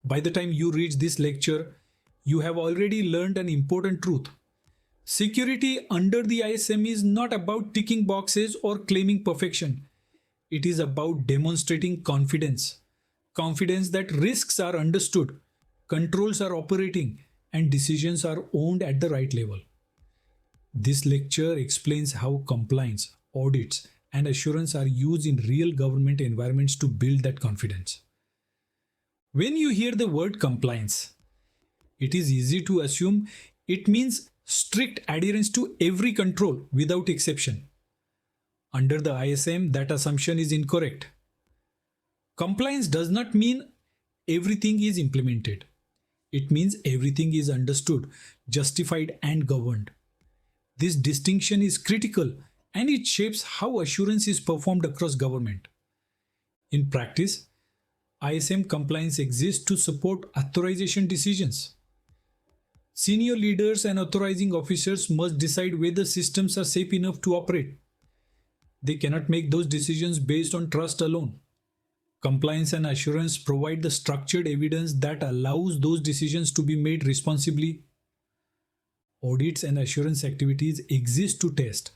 By the time you reach this lecture, you have already learned an important truth. Security under the ISM is not about ticking boxes or claiming perfection. It is about demonstrating confidence. Confidence that risks are understood, controls are operating, and decisions are owned at the right level. This lecture explains how compliance, audits, and assurance are used in real government environments to build that confidence. When you hear the word compliance, it is easy to assume it means strict adherence to every control without exception. Under the ISM, that assumption is incorrect. Compliance does not mean everything is implemented. It means everything is understood, justified, and governed. This distinction is critical and it shapes how assurance is performed across government. In practice, ISM compliance exists to support authorization decisions. Senior leaders and authorizing officers must decide whether systems are safe enough to operate. They cannot make those decisions based on trust alone. Compliance and assurance provide the structured evidence that allows those decisions to be made responsibly. Audits and assurance activities exist to test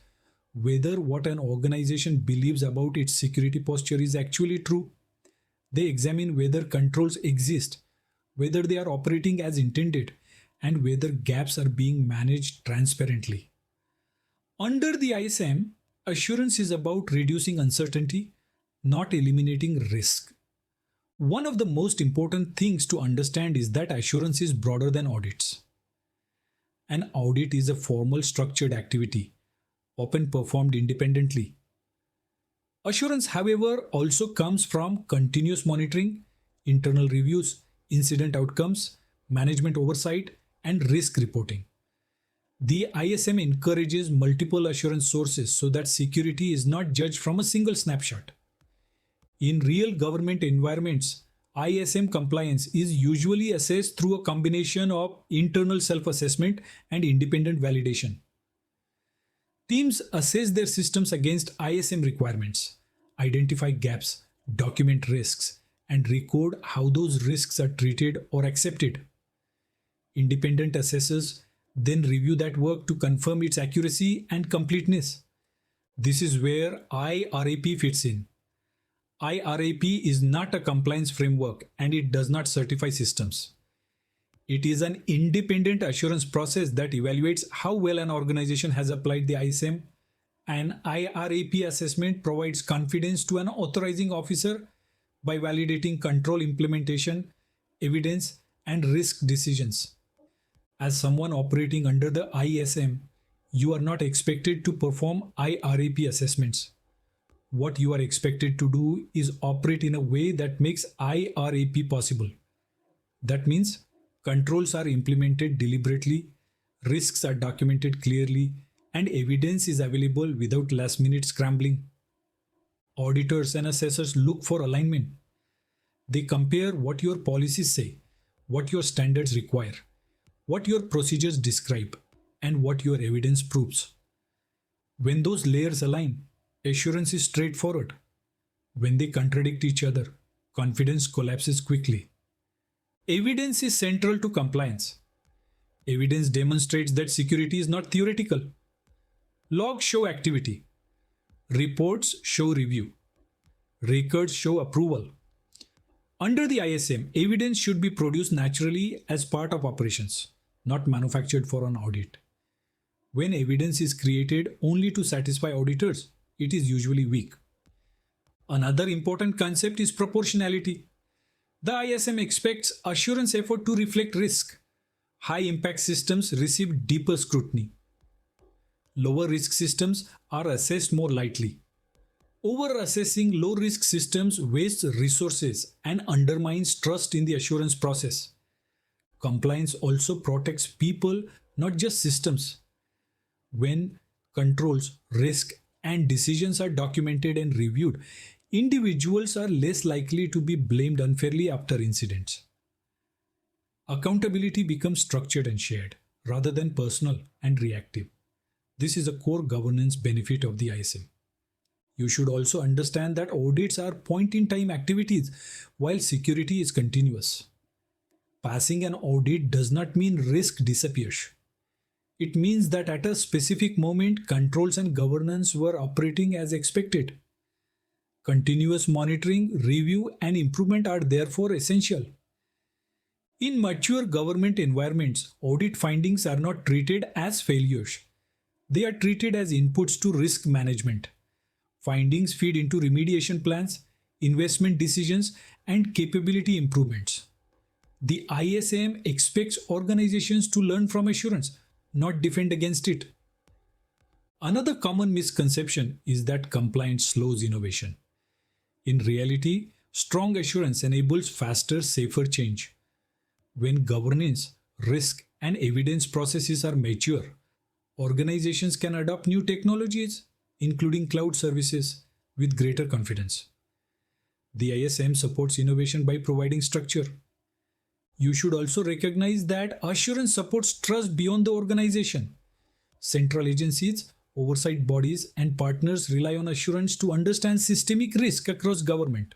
whether what an organization believes about its security posture is actually true. They examine whether controls exist, whether they are operating as intended, and whether gaps are being managed transparently. Under the ISM, assurance is about reducing uncertainty, not eliminating risk. One of the most important things to understand is that assurance is broader than audits. An audit is a formal structured activity, often performed independently. Assurance, however, also comes from continuous monitoring, internal reviews, incident outcomes, management oversight, and risk reporting. The ISM encourages multiple assurance sources so that security is not judged from a single snapshot. In real government environments, ISM compliance is usually assessed through a combination of internal self-assessment and independent validation. Teams assess their systems against ISM requirements, identify gaps, document risks, and record how those risks are treated or accepted. Independent assessors then review that work to confirm its accuracy and completeness. This is where IRAP fits in. IRAP is not a compliance framework and it does not certify systems. It is an independent assurance process that evaluates how well an organization has applied the ISM. An IRAP assessment provides confidence to an authorizing officer by validating control implementation, evidence, and risk decisions. As someone operating under the ISM, you are not expected to perform IRAP assessments. What you are expected to do is operate in a way that makes IRAP possible. That means controls are implemented deliberately, risks are documented clearly, and evidence is available without last-minute scrambling. Auditors and assessors look for alignment. They compare what your policies say, what your standards require, what your procedures describe, and what your evidence proves. When those layers align, assurance is straightforward. When they contradict each other, confidence collapses quickly. Evidence is central to compliance. Evidence demonstrates that security is not theoretical. Logs show activity. Reports show review. Records show approval. Under the ISM, evidence should be produced naturally as part of operations, not manufactured for an audit. When evidence is created only to satisfy auditors, it is usually weak. Another important concept is proportionality. The ISM expects assurance effort to reflect risk. High-impact systems receive deeper scrutiny. Lower-risk systems are assessed more lightly. Over-assessing low-risk systems wastes resources and undermines trust in the assurance process. Compliance also protects people, not just systems. When controls, risk, and decisions are documented and reviewed, individuals are less likely to be blamed unfairly after incidents. Accountability becomes structured and shared, rather than personal and reactive. This is a core governance benefit of the ISM. You should also understand that audits are point-in-time activities, while security is continuous. Passing an audit does not mean risk disappears. It means that at a specific moment, controls and governance were operating as expected. Continuous monitoring, review, and improvement are therefore essential. In mature government environments, audit findings are not treated as failures. They are treated as inputs to risk management. Findings feed into remediation plans, investment decisions, and capability improvements. The ISM expects organizations to learn from assurance, not defend against it. Another common misconception is that compliance slows innovation. In reality, strong assurance enables faster, safer change. When governance, risk, and evidence processes are mature, organizations can adopt new technologies, including cloud services, with greater confidence. The ISM supports innovation by providing structure. You should also recognize that assurance supports trust beyond the organization. Central agencies, oversight bodies, and partners rely on assurance to understand systemic risk across government.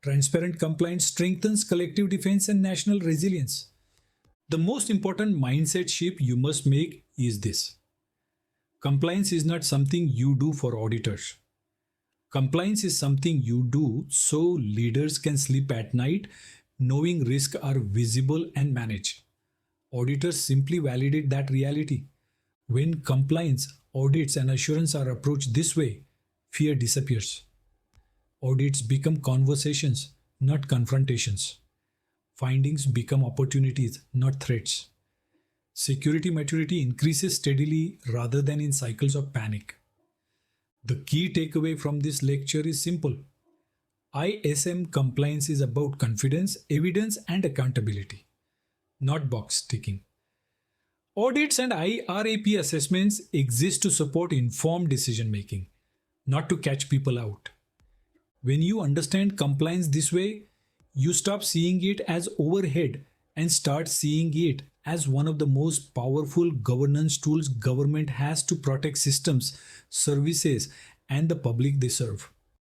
Transparent compliance strengthens collective defense and national resilience. The most important mindset shift you must make is this: compliance is not something you do for auditors. Compliance is something you do so leaders can sleep at night knowing risks are visible and managed. Auditors simply validate that reality. When compliance, audits, and assurance are approached this way, fear disappears. Audits become conversations, not confrontations. Findings become opportunities, not threats. Security maturity increases steadily rather than in cycles of panic. The key takeaway from this lecture is simple. ISM compliance is about confidence, evidence, and accountability, not box ticking. Audits and IRAP assessments exist to support informed decision making, not to catch people out. When you understand compliance this way, you stop seeing it as overhead and start seeing it as one of the most powerful governance tools government has to protect systems, services, and the public they serve.